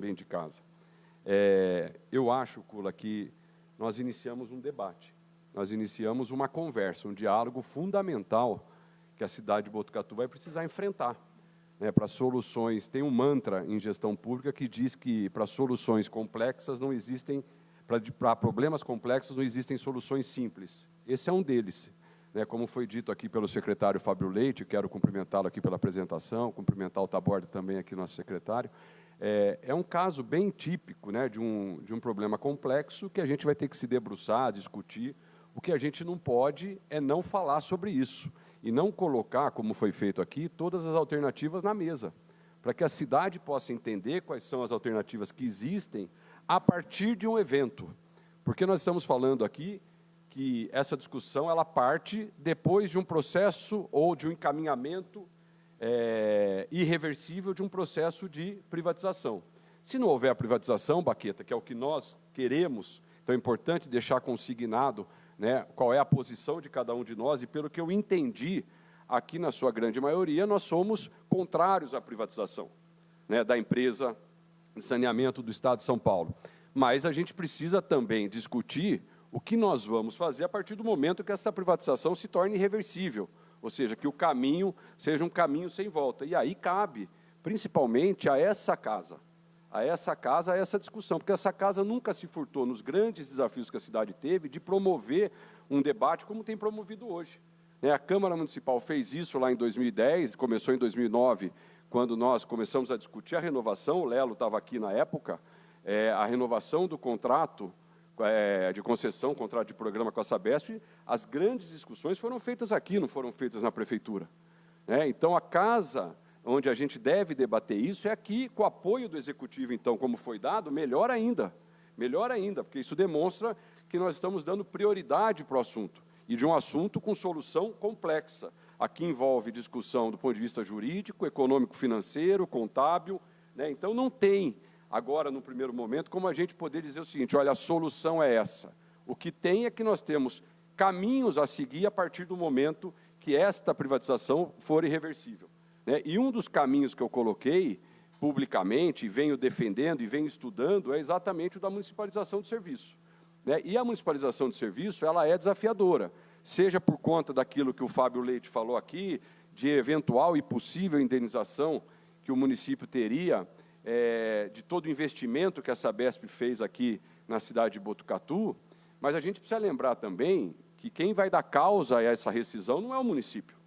dentro de casa. Eu acho, Kula, que nós iniciamos um debate, nós iniciamos uma conversa, um diálogo fundamental que a cidade de Botucatu vai precisar enfrentar, né, para soluções. Tem um mantra em gestão pública que diz que para soluções complexas não existem, para problemas complexos não existem soluções simples. Esse é um deles. Né, como foi dito aqui pelo secretário Fábio Leite, quero cumprimentá-lo aqui pela apresentação, cumprimentar o Taborda também aqui, nosso secretário. É um caso bem típico, né, de um problema complexo que a gente vai ter que se debruçar, discutir. O que a gente não pode é não falar sobre isso e não colocar, como foi feito aqui, todas as alternativas na mesa, para que a cidade possa entender quais são as alternativas que existem a partir de um evento. Porque nós estamos falando aqui que essa discussão ela parte depois de um processo ou de um encaminhamento irreversível de um processo de privatização. Se não houver a privatização, Baqueta, que é o que nós queremos, então é importante deixar consignado, né, qual é a posição de cada um de nós, e pelo que eu entendi, aqui na sua grande maioria, nós somos contrários à privatização, né, da empresa de saneamento do Estado de São Paulo. Mas a gente precisa também discutir o que nós vamos fazer a partir do momento que essa privatização se torne irreversível, ou seja, que o caminho seja um caminho sem volta. E aí cabe, principalmente, a essa casa, a essa discussão, porque essa casa nunca se furtou, nos grandes desafios que a cidade teve, de promover um debate como tem promovido hoje. A Câmara Municipal fez isso lá em 2010, começou em 2009, quando nós começamos a discutir a renovação, o Lelo estava aqui na época, a renovação do contrato de concessão, contrato de programa com a Sabesp. As grandes discussões foram feitas aqui, não foram feitas na prefeitura. Então, a casa onde a gente deve debater isso é aqui, com o apoio do Executivo, então, como foi dado, melhor ainda, porque isso demonstra que nós estamos dando prioridade para o assunto, e de um assunto com solução complexa. Aqui envolve discussão do ponto de vista jurídico, econômico, financeiro, contábil, né? Então, não tem, agora, no primeiro momento, como a gente poder dizer o seguinte: olha, a solução é essa. O que tem é que nós temos caminhos a seguir a partir do momento que esta privatização for irreversível. E um dos caminhos que eu coloquei publicamente, e venho defendendo e venho estudando, é exatamente o da municipalização do serviço. E a municipalização do serviço, ela é desafiadora, seja por conta daquilo que o Fábio Leite falou aqui, de eventual e possível indenização que o município teria, de todo o investimento que a Sabesp fez aqui na cidade de Botucatu, mas a gente precisa lembrar também que quem vai dar causa a essa rescisão não é o município.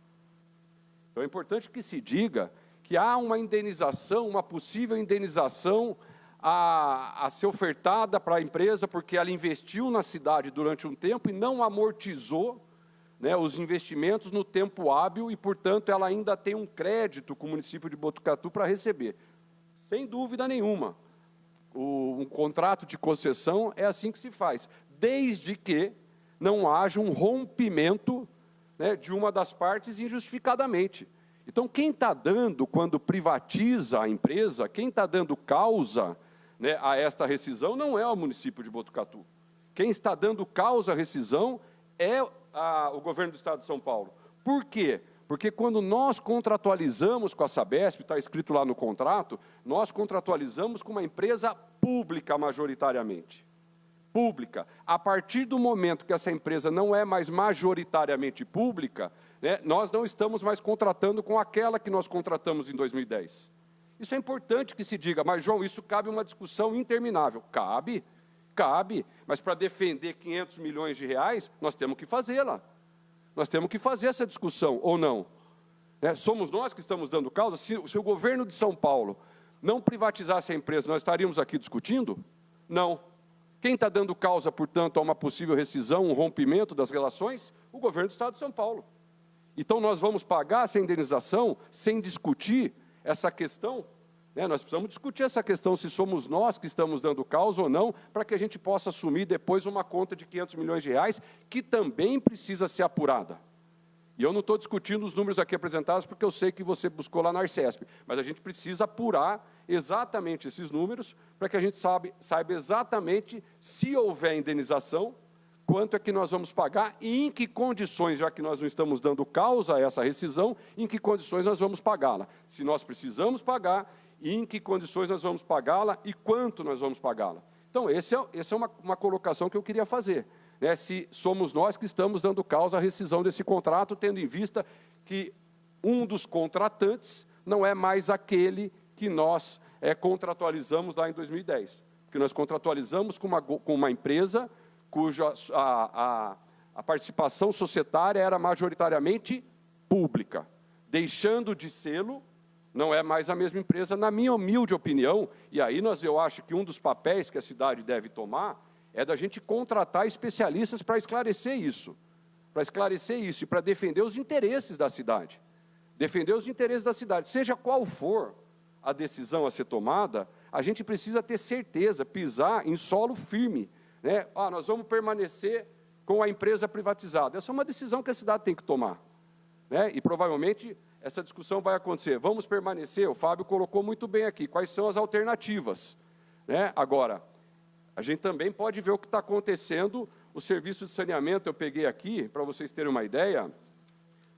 Então, é importante que se diga que há uma indenização, uma possível indenização a ser ofertada para a empresa, porque ela investiu na cidade durante um tempo e não amortizou, né, os investimentos no tempo hábil e, portanto, ela ainda tem um crédito com o município de Botucatu para receber. Sem dúvida nenhuma, um contrato de concessão é assim que se faz, desde que não haja um rompimento, né, de uma das partes injustificadamente. Então, quem está dando, quando privatiza a empresa, quem está dando causa, né, a esta rescisão não é o município de Botucatu. Quem está dando causa à rescisão é o governo do Estado de São Paulo. Por quê? Porque quando nós contratualizamos com a Sabesp, está escrito lá no contrato, nós contratualizamos com uma empresa pública majoritariamente. Pública. A partir do momento que essa empresa não é mais majoritariamente pública, né, nós não estamos mais contratando com aquela que nós contratamos em 2010. Isso é importante que se diga, mas, João, isso cabe uma discussão interminável. Cabe, mas para defender 500 milhões de reais, nós temos que fazê-la. Nós temos que fazer essa discussão, ou não? Somos nós que estamos dando causa? Se o governo de São Paulo não privatizasse a empresa, nós estaríamos aqui discutindo? Não. Quem está dando causa, portanto, a uma possível rescisão, um rompimento das relações? O governo do Estado de São Paulo. Então, nós vamos pagar essa indenização sem discutir essa questão? Nós precisamos discutir essa questão, se somos nós que estamos dando causa ou não, para que a gente possa assumir depois uma conta de 500 milhões de reais, que também precisa ser apurada. E eu não estou discutindo os números aqui apresentados, porque eu sei que você buscou lá na Arcesp, mas a gente precisa apurar exatamente esses números, para que a gente saiba exatamente, se houver indenização, quanto é que nós vamos pagar e em que condições, já que nós não estamos dando causa a essa rescisão, em que condições nós vamos pagá-la. Se nós precisamos pagar e em que condições nós vamos pagá-la e quanto nós vamos pagá-la. Então, essa é uma colocação que eu queria fazer, né? Se somos nós que estamos dando causa à rescisão desse contrato, tendo em vista que um dos contratantes não é mais aquele que nós contratualizamos lá em 2010. Porque nós contratualizamos com uma empresa cuja a participação societária era majoritariamente pública. Deixando de sê-lo, não é mais a mesma empresa, na minha humilde opinião, e aí eu acho que um dos papéis que a cidade deve tomar é da gente contratar especialistas para esclarecer isso e para defender os interesses da cidade. Defender os interesses da cidade, seja qual for a decisão a ser tomada, a gente precisa ter certeza, pisar em solo firme, né? Nós vamos permanecer com a empresa privatizada. Essa é uma decisão que a cidade tem que tomar, né? E provavelmente essa discussão vai acontecer. Vamos permanecer, o Fábio colocou muito bem aqui, quais são as alternativas, né? Agora, a gente também pode ver o que está acontecendo, o serviço de saneamento, eu peguei aqui, para vocês terem uma ideia,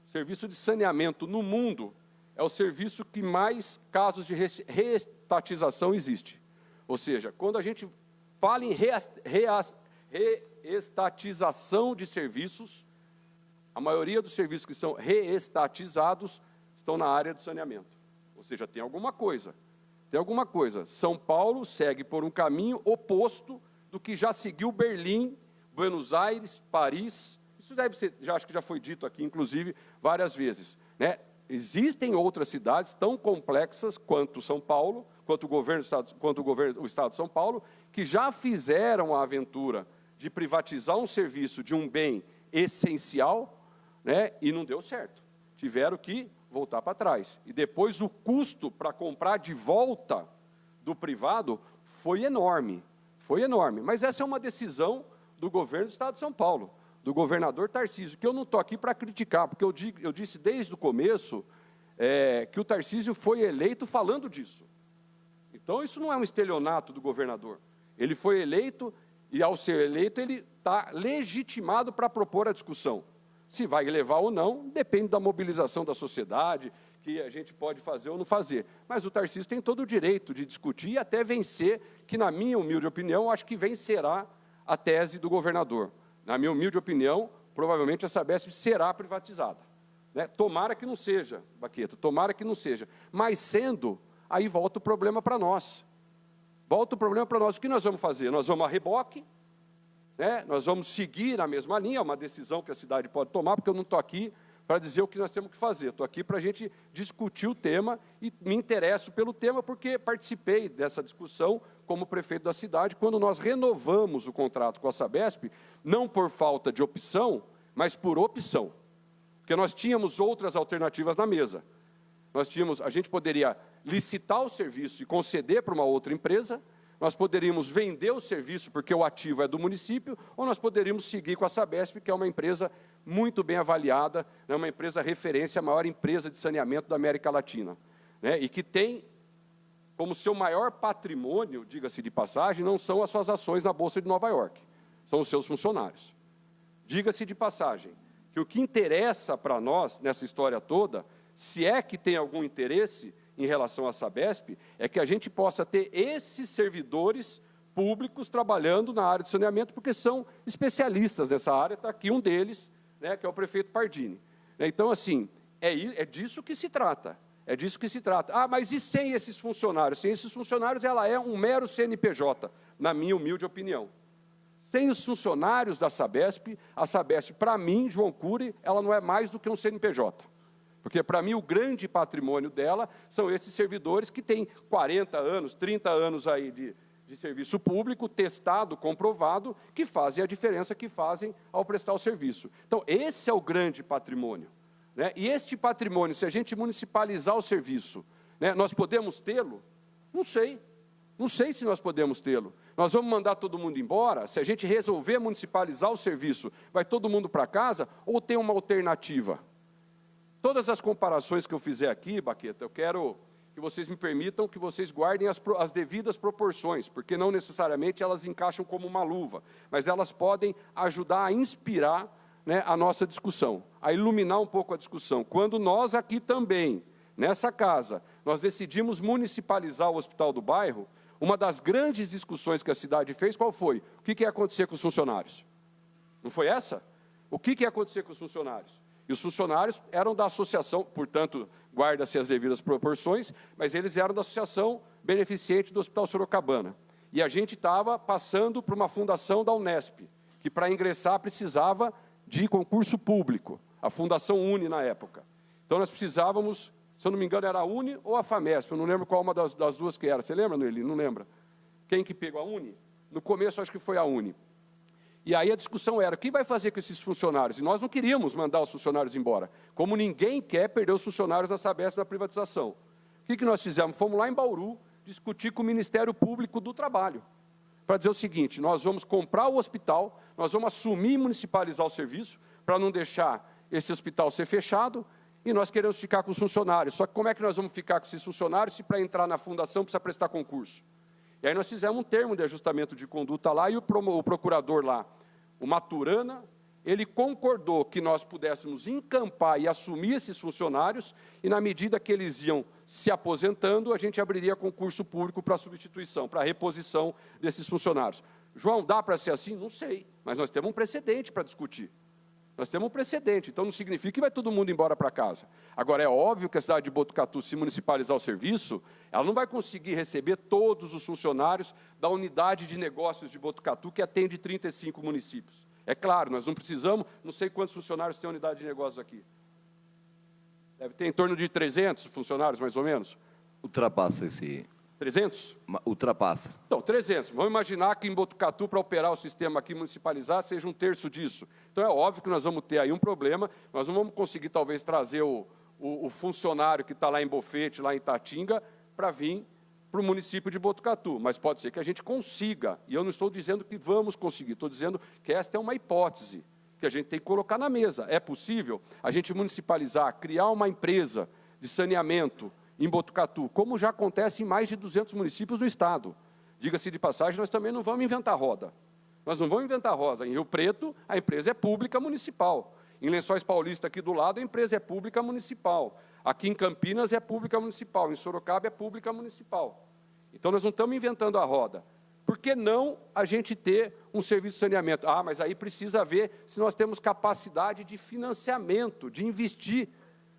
o serviço de saneamento no mundo é o serviço que mais casos de reestatização existe. Ou seja, quando a gente fala em reestatização de serviços, a maioria dos serviços que são reestatizados estão na área do saneamento. Ou seja, tem alguma coisa. Tem alguma coisa. São Paulo segue por um caminho oposto do que já seguiu Berlim, Buenos Aires, Paris. Isso deve ser, acho que já foi dito aqui, inclusive, várias vezes, né? Existem outras cidades tão complexas quanto São Paulo, quanto o Estado de São Paulo, que já fizeram a aventura de privatizar um serviço de um bem essencial, né, e não deu certo. Tiveram que voltar para trás. E depois o custo para comprar de volta do privado foi enorme. Foi enorme. Mas essa é uma decisão do governo do Estado de São Paulo, do governador Tarcísio, que eu não estou aqui para criticar, porque eu disse desde o começo que o Tarcísio foi eleito falando disso. Então, isso não é um estelionato do governador. Ele foi eleito e, ao ser eleito, ele está legitimado para propor a discussão. Se vai levar ou não, depende da mobilização da sociedade, que a gente pode fazer ou não fazer. Mas o Tarcísio tem todo o direito de discutir e até vencer, que, na minha humilde opinião, acho que vencerá a tese do governador. Na minha humilde opinião, provavelmente a Sabesp será privatizada, né? Tomara que não seja, Baqueta, tomara que não seja. Mas sendo, aí volta o problema para nós. Volta o problema para nós. O que nós vamos fazer? Nós vamos a reboque, né? Nós vamos seguir na mesma linha, é uma decisão que a cidade pode tomar, porque eu não estou aqui para dizer o que nós temos que fazer. Estou aqui para a gente discutir o tema e me interesso pelo tema porque participei dessa discussão como prefeito da cidade, quando nós renovamos o contrato com a Sabesp, não por falta de opção, mas por opção. Porque nós tínhamos outras alternativas na mesa. A gente poderia licitar o serviço e conceder para uma outra empresa, nós poderíamos vender o serviço porque o ativo é do município, ou nós poderíamos seguir com a Sabesp, que é uma empresa muito bem avaliada, é uma empresa referência, a maior empresa de saneamento da América Latina, né? E que tem como seu maior patrimônio, diga-se de passagem, não são as suas ações na Bolsa de Nova York, são os seus funcionários. Diga-se de passagem, que o que interessa para nós, nessa história toda, se é que tem algum interesse em relação à Sabesp, é que a gente possa ter esses servidores públicos trabalhando na área de saneamento, porque são especialistas nessa área, está aqui um deles, né, que é o prefeito Pardini. Então, assim, é disso que se trata. É disso que se trata. Mas e sem esses funcionários? Sem esses funcionários, ela é um mero CNPJ, na minha humilde opinião. Sem os funcionários da Sabesp, a Sabesp, para mim, João Cury, ela não é mais do que um CNPJ. Porque, para mim, o grande patrimônio dela são esses servidores que têm 40 anos, 30 anos aí de serviço público, testado, comprovado, que fazem a diferença que fazem ao prestar o serviço. Então, esse é o grande patrimônio, né? E este patrimônio, se a gente municipalizar o serviço, né, nós podemos tê-lo? Não sei. Não sei se nós podemos tê-lo. Nós vamos mandar todo mundo embora? Se a gente resolver municipalizar o serviço, vai todo mundo para casa? Ou tem uma alternativa? Todas as comparações que eu fizer aqui, Baqueta, eu quero que vocês me permitam que vocês guardem as devidas proporções, porque não necessariamente elas encaixam como uma luva, mas elas podem ajudar a inspirar, né, a nossa discussão, a iluminar um pouco a discussão. Quando nós aqui também nessa casa, nós decidimos municipalizar o Hospital do Bairro, uma das grandes discussões que a cidade fez, qual foi? O que ia acontecer com os funcionários? Não foi essa? O que ia acontecer com os funcionários? E os funcionários eram da associação, portanto, guarda-se as devidas proporções, mas eles eram da associação beneficente do Hospital Sorocabana. E a gente estava passando por uma fundação da Unesp, que para ingressar precisava de concurso público, a Fundação Uni na época. Então nós precisávamos, se eu não me engano, era a Uni ou a FAMESP, eu não lembro qual uma das duas que era. Você lembra, Noeli? Não lembra? Quem que pegou a Uni? No começo, acho que foi a Uni. E aí a discussão era, o que vai fazer com esses funcionários? E nós não queríamos mandar os funcionários embora. Como ninguém quer perder os funcionários da Sabesp na privatização. O que nós fizemos? Fomos lá em Bauru discutir com o Ministério Público do Trabalho, para dizer o seguinte, nós vamos comprar o hospital, nós vamos assumir e municipalizar o serviço, para não deixar esse hospital ser fechado, e nós queremos ficar com os funcionários. Só que como é que nós vamos ficar com esses funcionários se para entrar na fundação precisa prestar concurso? E aí nós fizemos um termo de ajustamento de conduta lá, e o procurador lá, o Maturana, ele concordou que nós pudéssemos encampar e assumir esses funcionários, e na medida que eles iam se aposentando, a gente abriria concurso público para substituição, para reposição desses funcionários. João, dá para ser assim? Não sei, mas nós temos um precedente para discutir. Nós temos um precedente, então não significa que vai todo mundo embora para casa. Agora, é óbvio que a cidade de Botucatu, se municipalizar o serviço, ela não vai conseguir receber todos os funcionários da unidade de negócios de Botucatu, que atende 35 municípios. É claro, nós não precisamos, não sei quantos funcionários tem a unidade de negócios aqui. Deve ter em torno de 300 funcionários, mais ou menos. Ultrapassa esse... 300? Ultrapassa. Então, 300. Vamos imaginar que em Botucatu, para operar o sistema aqui municipalizar, seja um terço disso. Então, é óbvio que nós vamos ter aí um problema, nós não vamos conseguir, talvez, trazer o funcionário que está lá em Bofete, lá em Itatinga, para vir para o município de Botucatu. Mas pode ser que a gente consiga, e eu não estou dizendo que vamos conseguir, estou dizendo que esta é uma hipótese que a gente tem que colocar na mesa. É possível a gente municipalizar, criar uma empresa de saneamento em Botucatu, como já acontece em mais de 200 municípios do estado. Diga-se de passagem, nós também não vamos inventar roda. Nós não vamos inventar roda. Em Rio Preto, a empresa é pública municipal. Em Lençóis Paulista, aqui do lado, a empresa é pública municipal. Aqui em Campinas é pública municipal. Em Sorocaba é pública municipal. Então, nós não estamos inventando a roda. Por que não a gente ter um serviço de saneamento? Ah, mas aí precisa ver se nós temos capacidade de financiamento, de investir,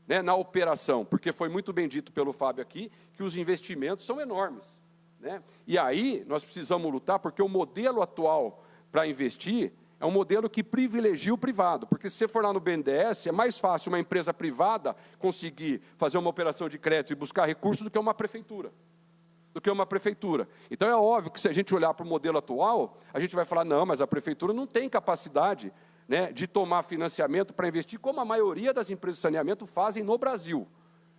né, na operação, porque foi muito bem dito pelo Fábio aqui, que os investimentos são enormes, né? E aí nós precisamos lutar, porque o modelo atual para investir é um modelo que privilegia o privado, porque se você for lá no BNDES, é mais fácil uma empresa privada conseguir fazer uma operação de crédito e buscar recursos do que uma prefeitura. Então, é óbvio que se a gente olhar para o modelo atual, a gente vai falar, não, mas a prefeitura não tem capacidade, né, de tomar financiamento para investir, como a maioria das empresas de saneamento fazem no Brasil.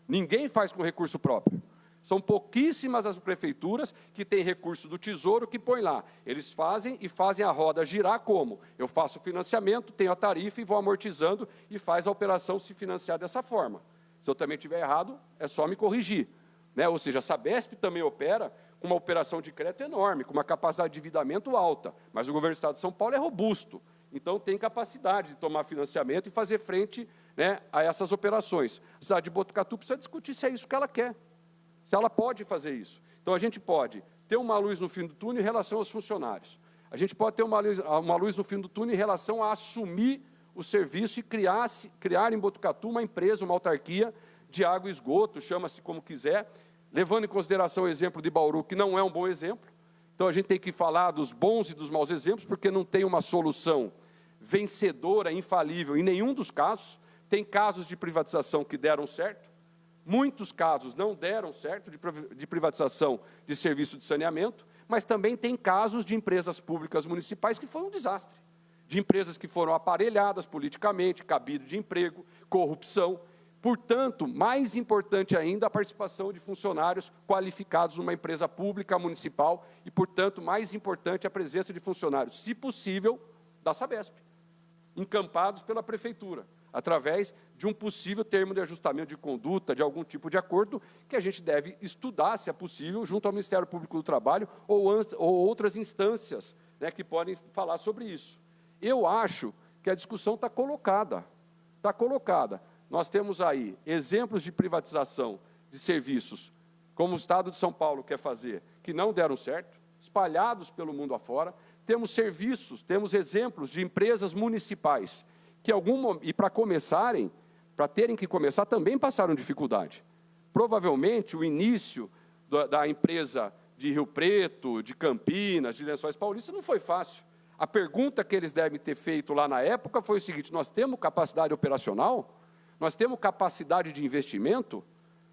Ninguém faz com recurso próprio. São pouquíssimas as prefeituras que têm recurso do Tesouro que põe lá. Eles fazem e fazem a roda girar como? Eu faço financiamento, tenho a tarifa e vou amortizando e faz a operação se financiar dessa forma. Se eu também estiver errado, é só me corrigir, né? Ou seja, a Sabesp também opera com uma operação de crédito enorme, com uma capacidade de endividamento alta, mas o governo do Estado de São Paulo é robusto. Então, tem capacidade de tomar financiamento e fazer frente, né, a essas operações. A cidade de Botucatu precisa discutir se é isso que ela quer, se ela pode fazer isso. Então, a gente pode ter uma luz no fim do túnel em relação aos funcionários. A gente pode ter uma luz no fim do túnel em relação a assumir o serviço e criar em Botucatu uma empresa, uma autarquia de água e esgoto, chama-se como quiser, levando em consideração o exemplo de Bauru, que não é um bom exemplo. Então, a gente tem que falar dos bons e dos maus exemplos, porque não tem uma solução vencedora, infalível, em nenhum dos casos. Tem casos de privatização que deram certo, muitos casos não deram certo de privatização de serviço de saneamento, mas também tem casos de empresas públicas municipais que foi um desastre, de empresas que foram aparelhadas politicamente, cabide de emprego, corrupção. Portanto, mais importante ainda a participação de funcionários qualificados numa empresa pública municipal e, portanto, mais importante a presença de funcionários, se possível, da Sabesp, encampados pela prefeitura, através de um possível termo de ajustamento de conduta, de algum tipo de acordo, que a gente deve estudar, se é possível, junto ao Ministério Público do Trabalho ou outras instâncias, né, que podem falar sobre isso. Eu acho que a discussão está colocada. nós temos aí exemplos de privatização de serviços, como o Estado de São Paulo quer fazer, que não deram certo, espalhados pelo mundo afora. Temos serviços, temos exemplos de empresas municipais, que e para começarem, para terem que começar, também passaram dificuldade. Provavelmente, o início da empresa de Rio Preto, de Campinas, de Lençóis Paulistas, não foi fácil. A pergunta que eles devem ter feito lá na época foi o seguinte: nós temos capacidade operacional? Nós temos capacidade de investimento?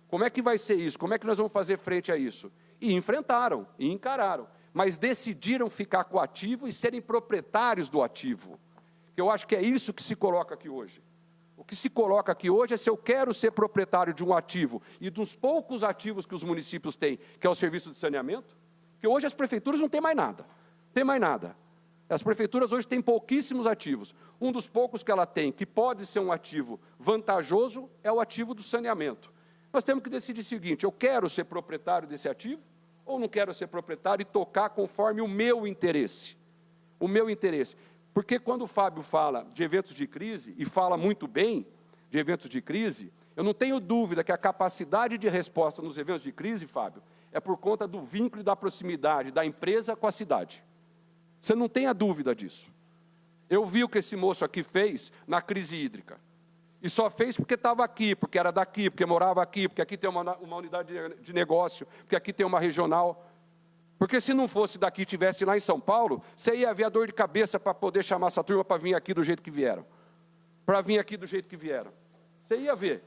Como é que vai ser isso? Como é que nós vamos fazer frente a isso? E enfrentaram, e encararam, mas decidiram ficar com o ativo e serem proprietários do ativo. Eu acho que é isso que se coloca aqui hoje. O que se coloca aqui hoje é se eu quero ser proprietário de um ativo e dos poucos ativos que os municípios têm, que é o serviço de saneamento, porque hoje as prefeituras não têm mais nada, tem mais nada. As prefeituras hoje têm pouquíssimos ativos. Um dos poucos que ela tem, que pode ser um ativo vantajoso, é o ativo do saneamento. Nós temos que decidir o seguinte: eu quero ser proprietário desse ativo ou não quero ser proprietário e tocar conforme o meu interesse? O meu interesse. Porque quando o Fábio fala de eventos de crise, e fala muito bem de eventos de crise, eu não tenho dúvida que a capacidade de resposta nos eventos de crise, Fábio, é por conta do vínculo e da proximidade da empresa com a cidade. Você não tenha dúvida disso. Eu vi o que esse moço aqui fez na crise hídrica. E só fez porque estava aqui, porque era daqui, porque morava aqui, porque aqui tem uma unidade de negócio, porque aqui tem uma regional. Porque se não fosse daqui e estivesse lá em São Paulo, você ia ver a dor de cabeça para poder chamar essa turma para vir aqui do jeito que vieram. Para vir aqui do jeito que vieram. Você ia ver.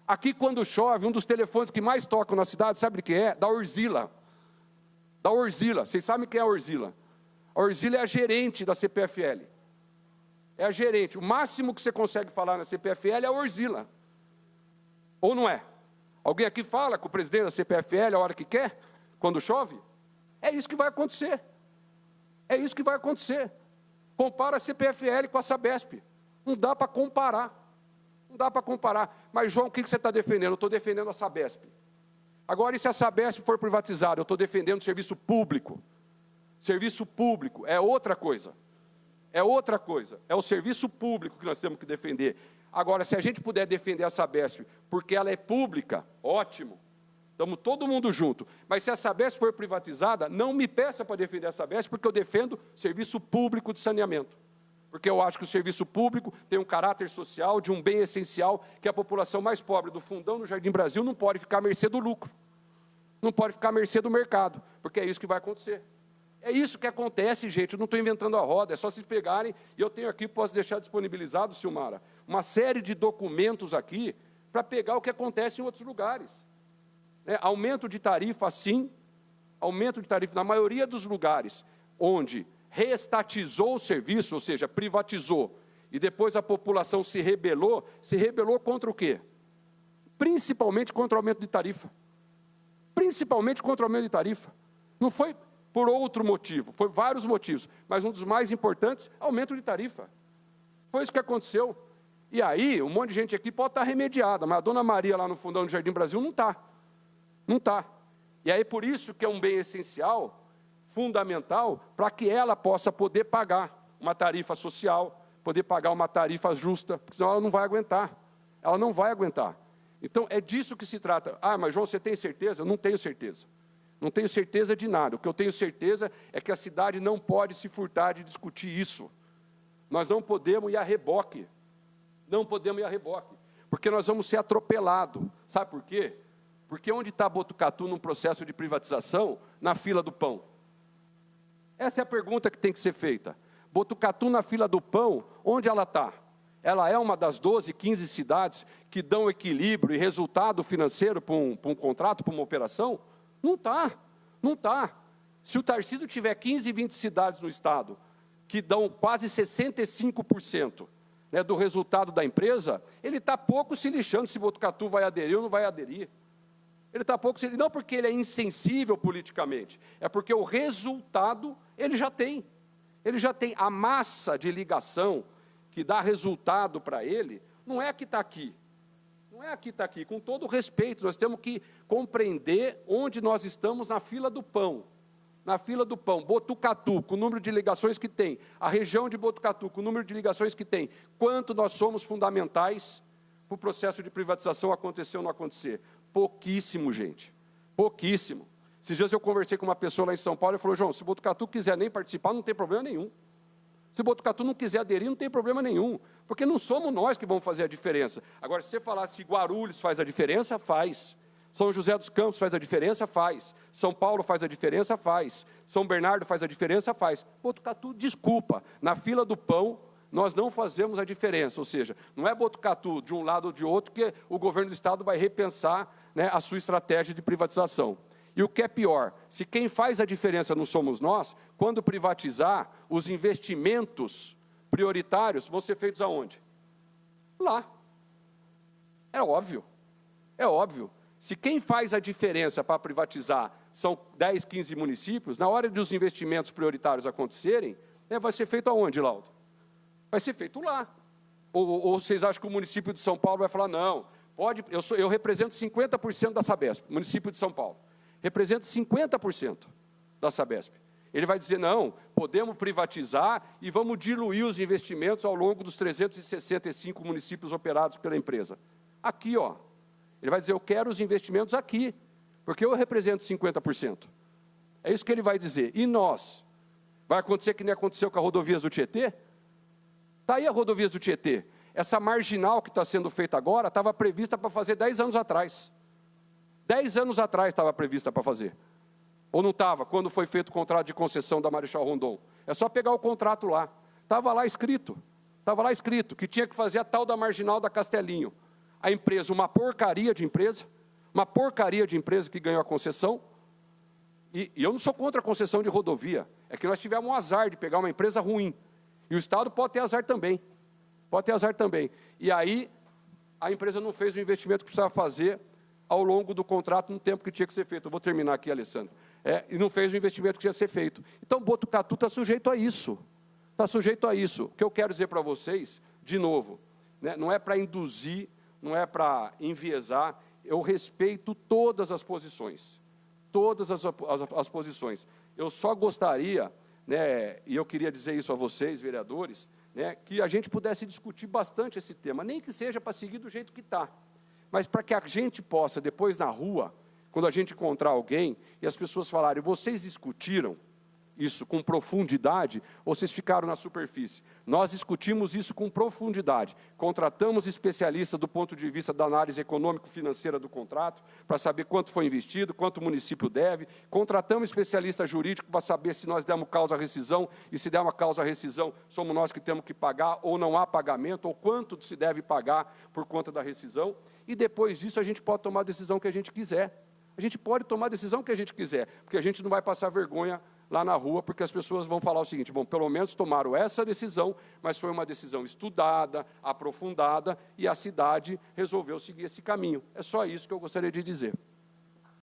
Aqui, quando chove, um dos telefones que mais tocam na cidade, sabe o que é? Da Orzila. Da Orzila. Vocês sabem quem é a Orzila? A Orzila é a gerente da CPFL. É a gerente. O máximo que você consegue falar na CPFL é a Orzila. Ou não é? Alguém aqui fala com o presidente da CPFL a hora que quer? Quando chove? É isso que vai acontecer. É isso que vai acontecer. Compara a CPFL com a Sabesp. Não dá para comparar. Não dá para comparar. Mas, João, o que você está defendendo? Eu estou defendendo a Sabesp. Agora, e se a Sabesp for privatizada? Eu estou defendendo o serviço público. Serviço público é outra coisa. É outra coisa. É o serviço público que nós temos que defender. Agora, se a gente puder defender a Sabesp porque ela é pública, ótimo. Estamos todo mundo junto. Mas se a Sabesp for privatizada, não me peça para defender a Sabesp, porque eu defendo serviço público de saneamento. Porque eu acho que o serviço público tem um caráter social de um bem essencial que a população mais pobre do fundão do Jardim Brasil não pode ficar à mercê do lucro. Não pode ficar à mercê do mercado, porque é isso que vai acontecer. É isso que acontece, gente. Eu não estou inventando a roda, é só se pegarem. E eu tenho aqui, posso deixar disponibilizado, Silmara, uma série de documentos aqui para pegar o que acontece em outros lugares. Aumento de tarifa, sim, aumento de tarifa na maioria dos lugares onde reestatizou o serviço, ou seja, privatizou, e depois a população se rebelou contra o quê? Principalmente contra o aumento de tarifa. Principalmente contra o aumento de tarifa. Não foi por outro motivo, foi vários motivos, mas um dos mais importantes, aumento de tarifa. Foi isso que aconteceu. E aí, um monte de gente aqui pode estar remediada, mas a dona Maria lá no fundão do Jardim Brasil não está. Não está. E aí, por isso que é um bem essencial, fundamental, para que ela possa poder pagar uma tarifa social, poder pagar uma tarifa justa, porque senão ela não vai aguentar. Ela não vai aguentar. Então, é disso que se trata. Ah, mas João, você tem certeza? Eu não tenho certeza. Não tenho certeza de nada. O que eu tenho certeza é que a cidade não pode se furtar de discutir isso. Nós não podemos ir a reboque. Não podemos ir a reboque. Porque nós vamos ser atropelados. Sabe por quê? Porque onde está Botucatu num processo de privatização? Na fila do pão. Essa é a pergunta que tem que ser feita. Botucatu na fila do pão, onde ela está? Ela é uma das 12, 15 cidades que dão equilíbrio e resultado financeiro para um contrato, para uma operação? Não está, não está. Se o Tarcísio tiver 15, 20 cidades no estado que dão quase 65% do resultado da empresa, ele está pouco se lixando se Botucatu vai aderir ou não vai aderir. Ele está pouco se lixando, não porque ele é insensível politicamente, é porque o resultado ele já tem. Ele já tem a massa de ligação que dá resultado para ele, não é a que está aqui. Não é a que está aqui. Com todo o respeito, nós temos que compreender onde nós estamos na fila do pão. Na fila do pão, Botucatu, com o número de ligações que tem, a região de Botucatu, com o número de ligações que tem, quanto nós somos fundamentais para o processo de privatização acontecer ou não acontecer? Pouquíssimo, gente. Pouquíssimo. Esses dias eu conversei com uma pessoa lá em São Paulo e falou, João, se o Botucatu quiser nem participar, não tem problema nenhum. Se o Botucatu não quiser aderir, não tem problema nenhum. Porque não somos nós que vamos fazer a diferença. Agora, se você falar se Guarulhos faz a diferença, faz. São José dos Campos faz a diferença, faz. São Paulo faz a diferença, faz. São Bernardo faz a diferença, faz. Botucatu, desculpa, na fila do pão, nós não fazemos a diferença. Ou seja, não é Botucatu de um lado ou de outro que o governo do Estado vai repensar, né, a sua estratégia de privatização. E o que é pior, se quem faz a diferença não somos nós, quando privatizar, os investimentos prioritários vão ser feitos aonde? Lá. É óbvio. É óbvio. Se quem faz a diferença para privatizar são 10, 15 municípios, na hora dos investimentos prioritários acontecerem, vai ser feito aonde, Laudo? Vai ser feito lá. Ou vocês acham que o município de São Paulo vai falar, não, pode, eu represento 50% da Sabesp, município de São Paulo. Representa 50% da Sabesp. Ele vai dizer, não, podemos privatizar e vamos diluir os investimentos ao longo dos 365 municípios operados pela empresa. Aqui, ó. Ele vai dizer, eu quero os investimentos aqui, porque eu represento 50%. É isso que ele vai dizer. E nós? Vai acontecer que nem aconteceu com a rodovias do Tietê? Está aí a rodovias do Tietê. Essa marginal que está sendo feita agora estava prevista para fazer 10 anos atrás. 10 anos atrás estava prevista para fazer. Ou não estava, quando foi feito o contrato de concessão da Marechal Rondon. É só pegar o contrato lá. Estava lá escrito que tinha que fazer a tal da marginal da Castelinho. A empresa, uma porcaria de empresa que ganhou a concessão. E eu não sou contra a concessão de rodovia. É que nós tivemos um azar de pegar uma empresa ruim. E o Estado pode ter azar também. Pode ter azar também. E aí, a empresa não fez o investimento que precisava fazer ao longo do contrato, no tempo que tinha que ser feito. Eu vou terminar aqui, Alessandro. E não fez o investimento que tinha que ser feito. Então, Botucatu está sujeito a isso. Está sujeito a isso. O que eu quero dizer para vocês, de novo, né, não é para induzir, não é para enviesar, eu respeito todas as posições. Todas as posições. Eu só gostaria, né, e eu queria dizer isso a vocês, vereadores, né, que a gente pudesse discutir bastante esse tema, nem que seja para seguir do jeito que está. Mas para que a gente possa, depois na rua, quando a gente encontrar alguém, e as pessoas falarem, vocês discutiram isso com profundidade, ou vocês ficaram na superfície? Nós discutimos isso com profundidade. Contratamos especialistas do ponto de vista da análise econômico-financeira do contrato, para saber quanto foi investido, quanto o município deve. Contratamos especialista jurídico para saber se nós demos causa à rescisão, e se der uma causa à rescisão, somos nós que temos que pagar, ou não há pagamento, ou quanto se deve pagar por conta da rescisão. E depois disso a gente pode tomar a decisão que a gente quiser. A gente pode tomar a decisão que a gente quiser, porque a gente não vai passar vergonha lá na rua, porque as pessoas vão falar o seguinte, bom, pelo menos tomaram essa decisão, mas foi uma decisão estudada, aprofundada, e a cidade resolveu seguir esse caminho. É só isso que eu gostaria de dizer.